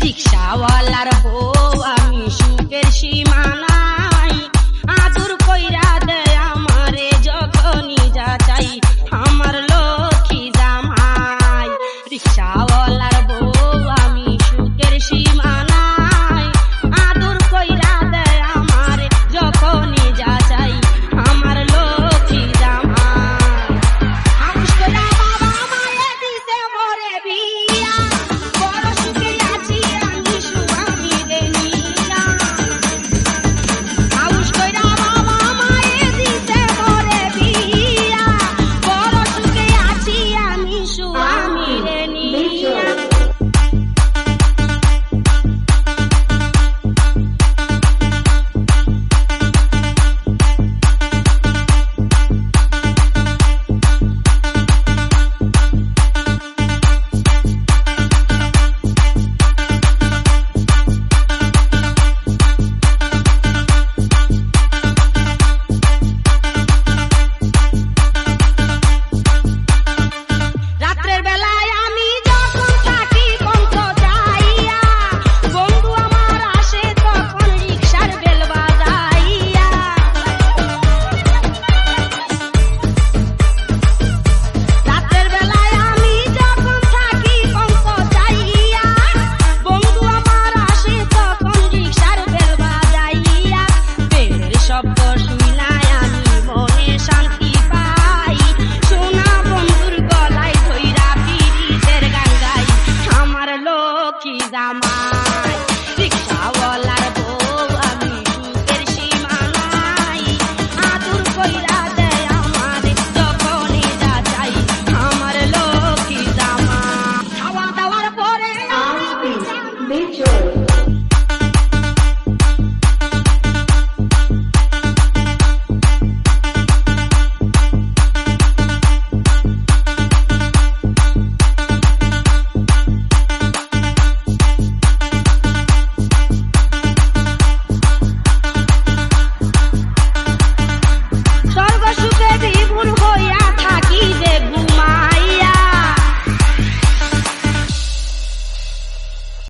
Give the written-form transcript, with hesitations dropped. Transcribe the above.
রিক্সাওয়ালার বউ আমি সুখের সীমা নাই, আদর কইরা দেয় আমারে যখনই যা চাই আমার লক্ষ্মী জামাই। রিক্সাওয়ালার বউ আমি সুখের সীমা নাই, আদর কইরা দেয় আমারে যখনই যা চাই আমার লক্ষ্মী জামাই। হাউস কইরা বাবা মায়ে দিছে মোরে বিয়া, বড় সুখে আছি আমি সুহানি দেনিয়া। হাউস কইরা বাবা মায়ে দিছে মোরে বিয়া, বড় সুখে আছি আমি সুহানি দেনিয়া। রাত্রের বেলায় আমি যখন থাকি পন্থ যাইয়া, বন্ধু আমার আসে তখন রিক্সার বেল বাজাইয়া। রাত্রের বেলায় আমি যখন থাকি পন্থ যাইয়া, বন্ধু আমার আসে তখন রিক্সার বেল বাজাইয়া। বেলের শব্দ শুইনায় আমি মনে শান্তি পাই, সোনা বন্ধুর গলায় ধইরা পিরিতের গান গাই আমার লক্ষ্মী জামাই।